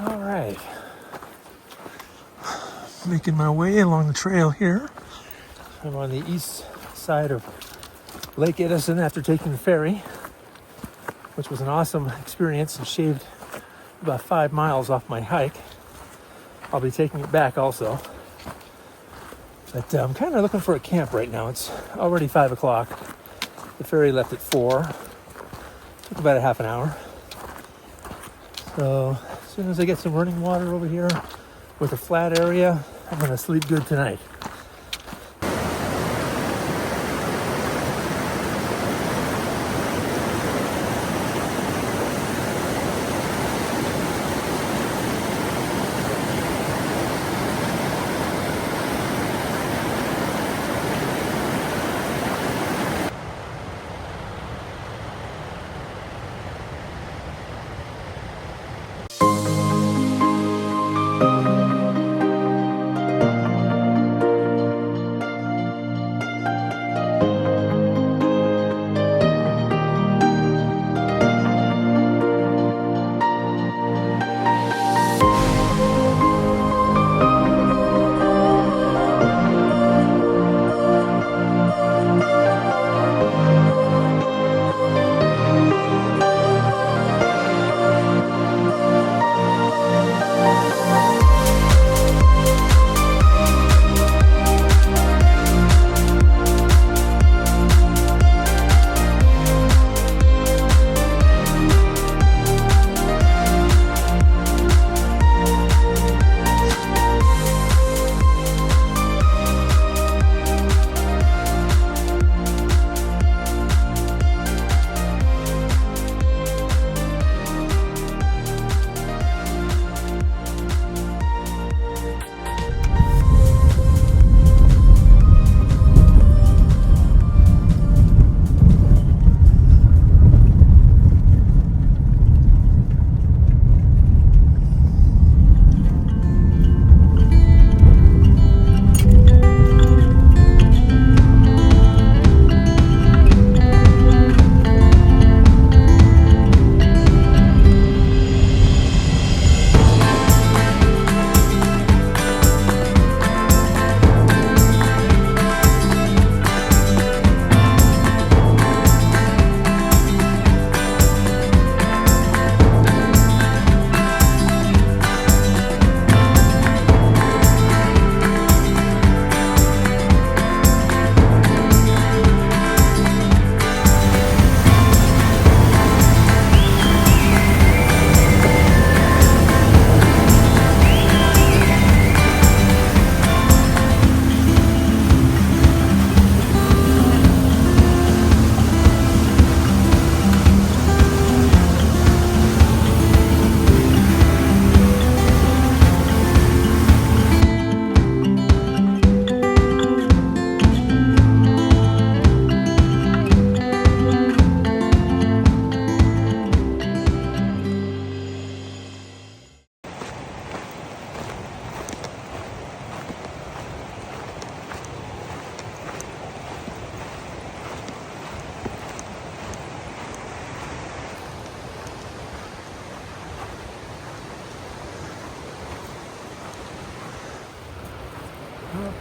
All right. Making my way along the trail here. I'm on the east side of Lake Edison after taking the ferry, which was an awesome experience and shaved about 5 miles off my hike. I'll be taking it back also. But I'm kind of looking for a camp right now. It's already 5 o'clock. The ferry left at 4. Took about a half an hour. So as soon as I get some running water over here with a flat area, I'm going to sleep good tonight.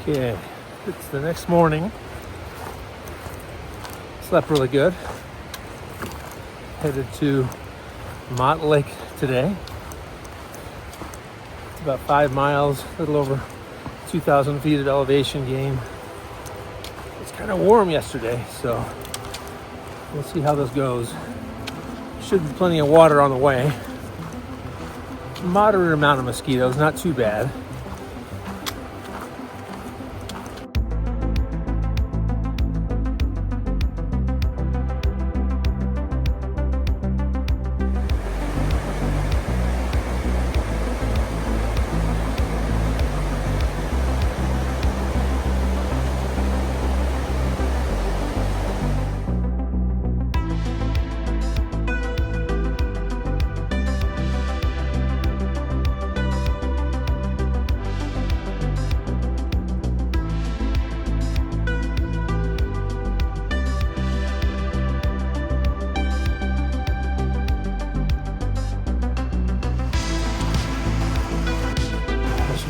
Okay, it's the next morning. Slept really good. Headed to Mott Lake today. It's about 5 miles, a little over 2,000 feet of elevation gain. It's kind of warm yesterday, so we'll see how this goes. Should be plenty of water on the way. Moderate amount of mosquitoes, not too bad.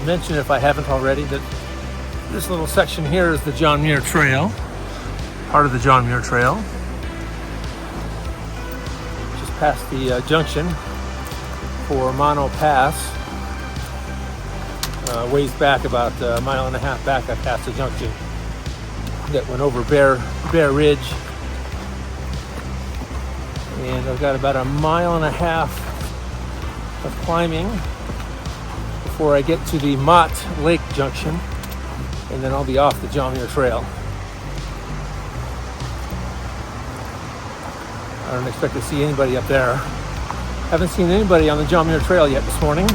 mention, if I haven't already, that this little section here is the John Muir Trail, part of the John Muir Trail. Just past the junction for Mono Pass. Ways back, about a mile and a half back, I passed a junction that went over Bear Ridge. And I've got about a mile and a half of climbing before I get to the Mott Lake Junction, and then I'll be off the John Muir Trail. I don't expect to see anybody up there. Haven't seen anybody on the John Muir Trail yet this morning.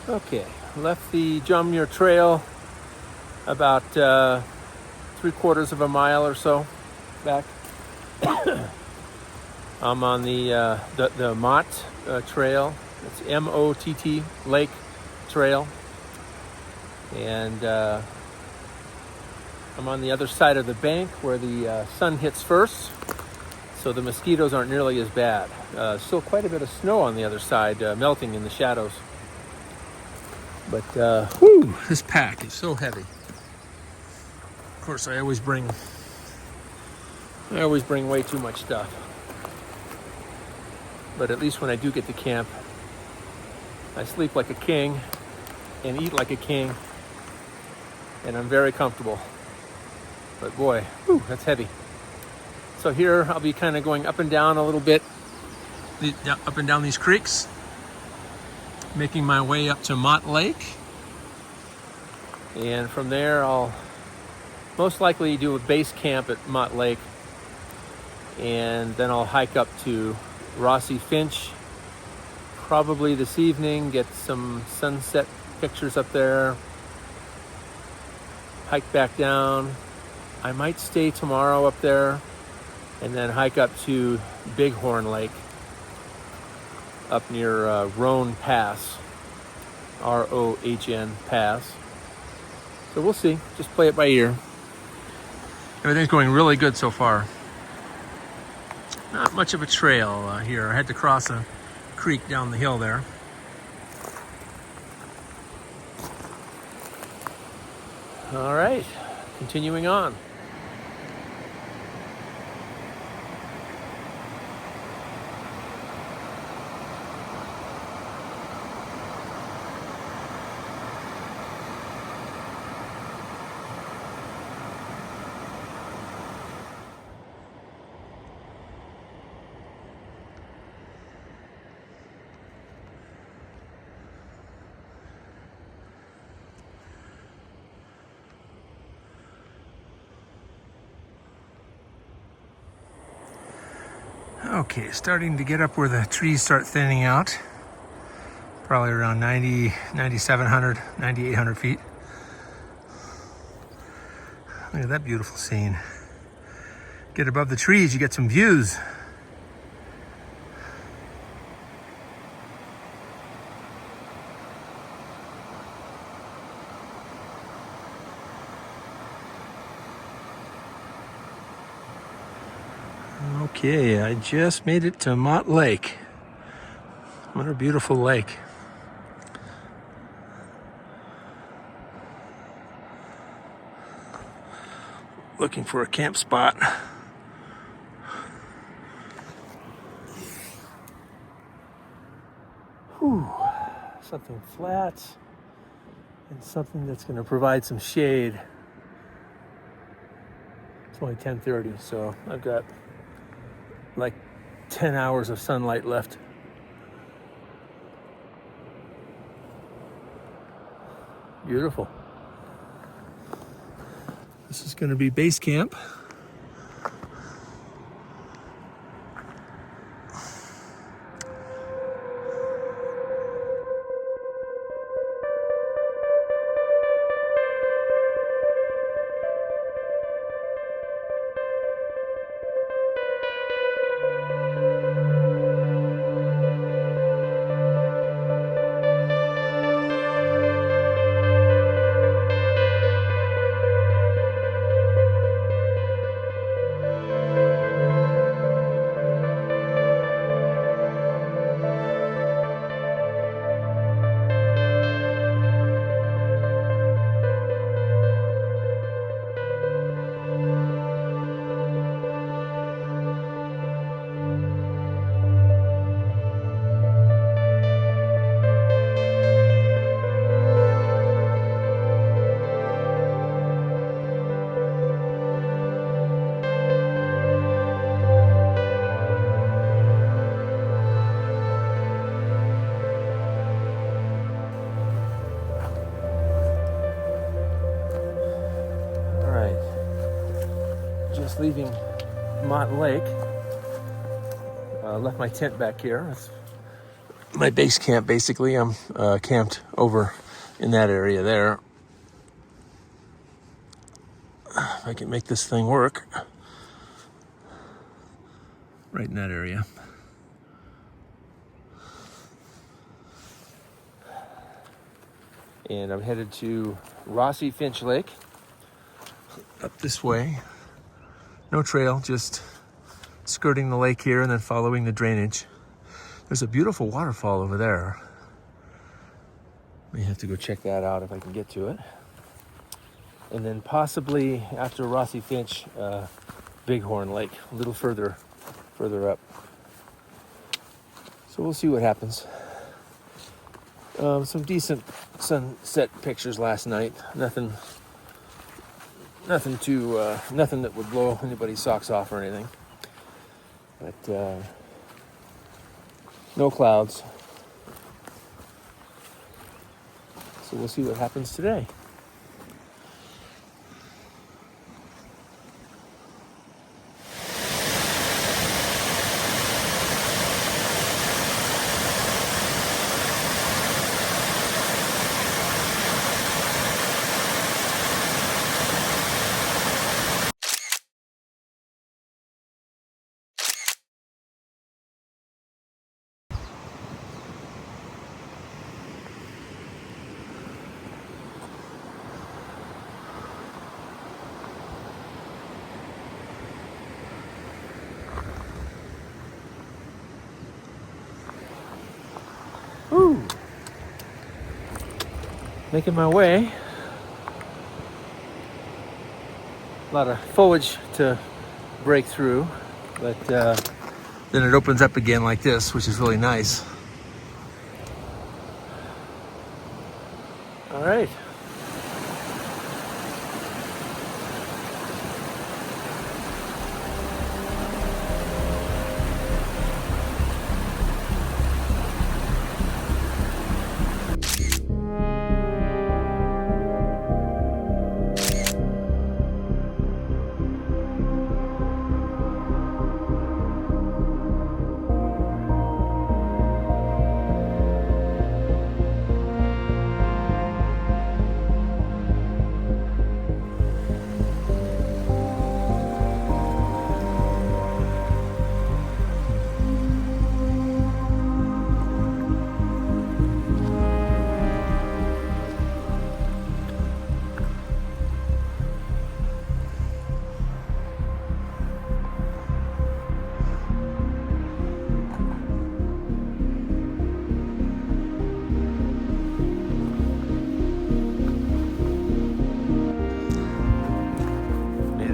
Okay, left the John Muir Trail about 3/4 of a mile or so back. I'm on the Mott Trail. It's M-O-T-T Lake Trail, and I'm on the other side of the bank where the sun hits first, so the mosquitoes aren't nearly as bad. Still quite a bit of snow on the other side, melting in the shadows. But this pack is so heavy. Of course, I always bring way too much stuff. But at least when I do get to camp, I sleep like a king and eat like a king, and I'm very comfortable. But boy, that's heavy. So here I'll be kind of going up and down a little bit, up and down these creeks, making my way up to Mott Lake, and from there I'll most likely do a base camp at Mott Lake, and then I'll hike up to Rosy Finch probably this evening, get some sunset pictures up there, hike back down. I might stay tomorrow up there, and then hike up to Bighorn Lake up near Rohn Pass, R-O-H-N Pass. So we'll see, just play it by ear. Everything's going really good so far. Not much of a trail here. I had to cross a creek down the hill there. All right, continuing on. Okay, starting to get up where the trees start thinning out. Probably around 9,700, 9,800 feet. Look at that beautiful scene. Get above the trees, you get some views. Okay, I just made it to Mott Lake. What a beautiful lake. Looking for a camp spot. Whew. Something flat and something that's going to provide some shade. It's only 10:30, so I've got like 10 hours of sunlight left. Beautiful. This is going to be base camp. Just leaving Mott Lake. Left my tent back here. That's my base camp, basically. I'm camped over in that area there. If I can make this thing work. Right in that area. And I'm headed to Rosy Finch Lake. Up this way. No trail, just skirting the lake here and then following the drainage. There's a beautiful waterfall over there. May have to go check that out if I can get to it. And then possibly after Rosy Finch, Bighorn Lake, a little further up. So we'll see what happens. Some decent sunset pictures last night. Nothing that would blow anybody's socks off or anything. But no clouds. So we'll see what happens today. Ooh. Making my way. A lot of foliage to break through, but then it opens up again like this, which is really nice. All right.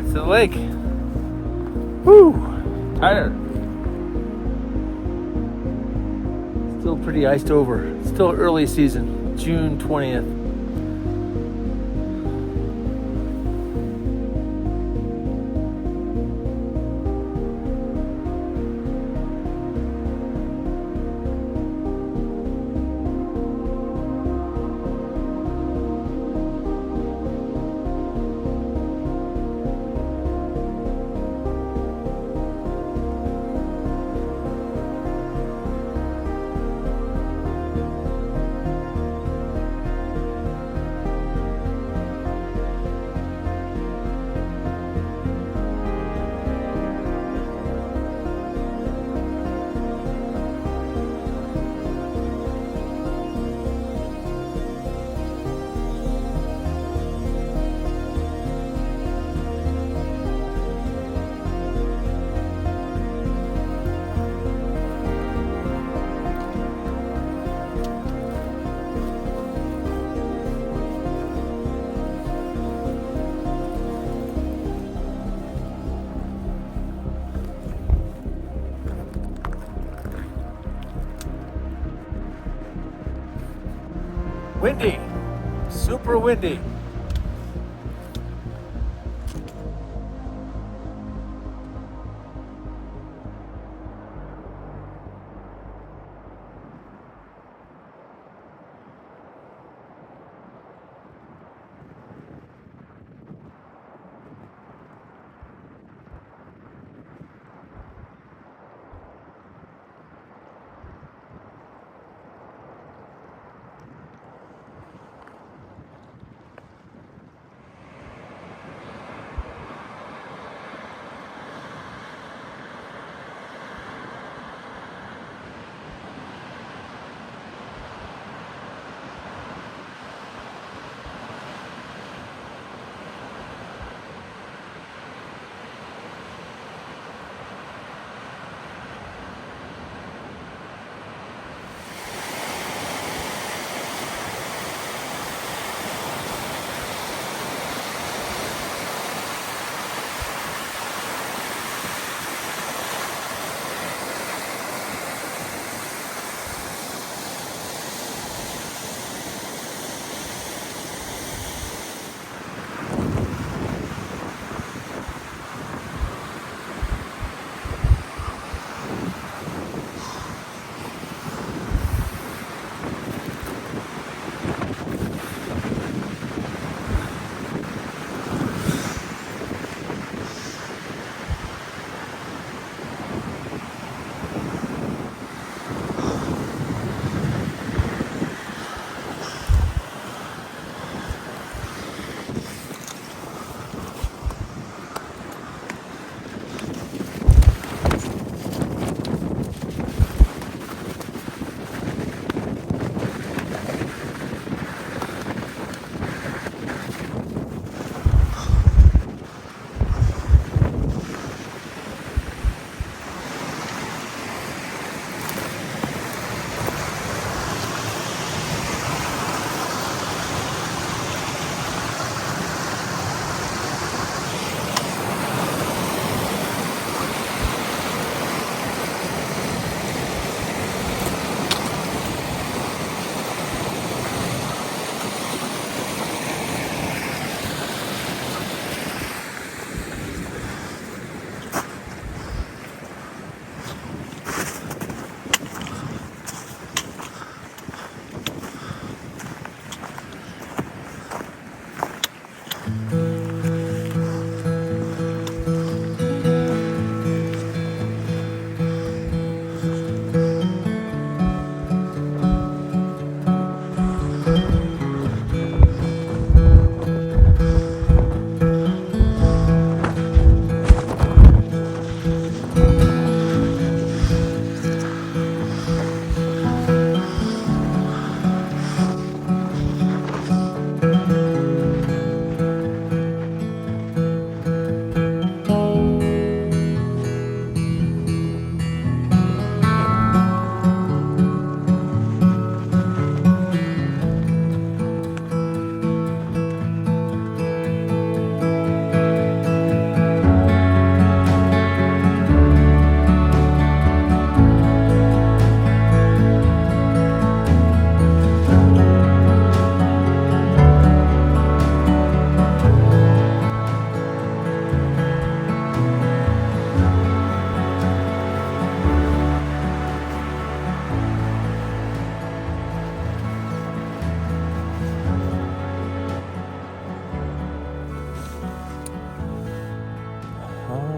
To the lake. Woo! Tired. Still pretty iced over. Still early season, June 20th. windy, super windy.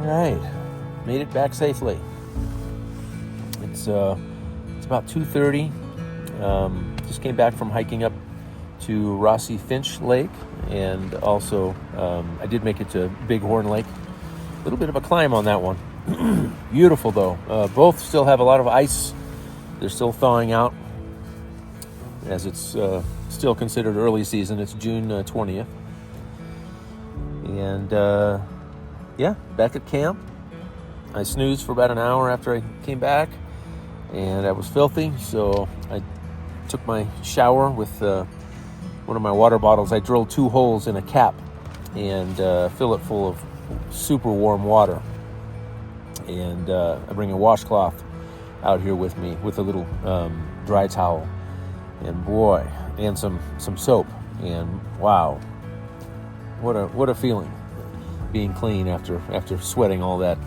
right, made it back safely. It's about 2:30. Just came back from hiking up to Rosy Finch Lake, and also I did make it to Bighorn Lake. A little bit of a climb on that one. Beautiful though. Both still have a lot of ice. They're still thawing out, as it's still considered early season. It's June 20th. And yeah, back at camp. I snoozed for about an hour after I came back, and I was filthy, so I took my shower with one of my water bottles. I drilled 2 holes in a cap and fill it full of super warm water. And I bring a washcloth out here with me with a little dry towel. And boy, and some soap. And wow, what a feeling, being clean after sweating all that,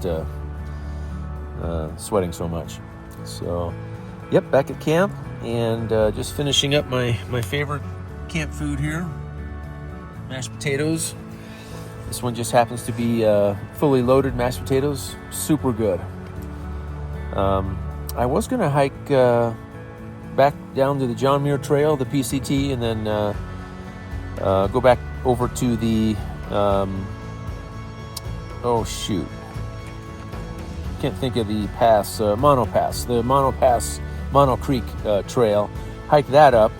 sweating so much. So, yep, back at camp, and just finishing up my favorite camp food here, mashed potatoes. This one just happens to be fully loaded mashed potatoes, super good. I was going to hike back down to the John Muir Trail, the PCT, and then go back over to the, can't think of the pass, Mono Creek Trail, hike that up.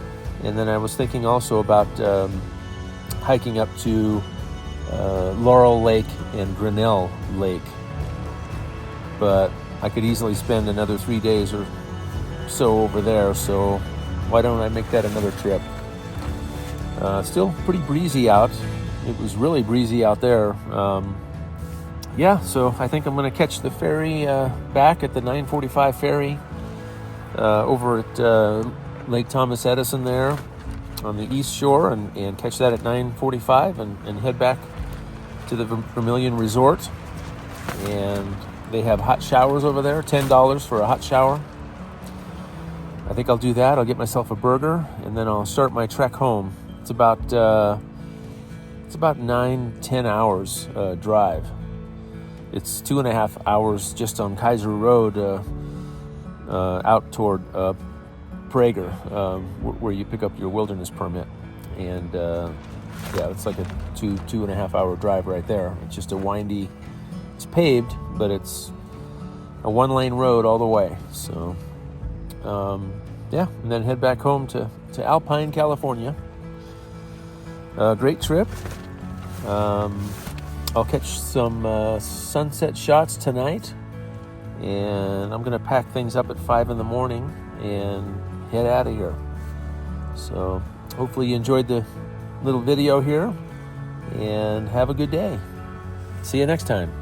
And then I was thinking also about hiking up to Laurel Lake and Grinnell Lake. But I could easily spend another 3 days or so over there, so why don't I make that another trip? Still pretty breezy out. It was really breezy out there. So I think I'm going to catch the ferry back at the 9:45 ferry over at Lake Thomas Edison there on the east shore, and catch that at 9:45 and head back to the Vermilion Resort. And they have hot showers over there, $10 for a hot shower. I think I'll do that. I'll get myself a burger, and then I'll start my trek home. It's about 9-10 hours drive. It's 2.5 hours just on Kaiser Road out toward Prager, where you pick up your wilderness permit. And it's like a 2.5 hour drive right there. It's just a windy, it's paved, but it's a 1-lane road all the way. So and then head back home to Alpine, California. Great trip. I'll catch some sunset shots tonight, and I'm going to pack things up at 5 in the morning and head out of here. So hopefully you enjoyed the little video here, and have a good day. See you next time.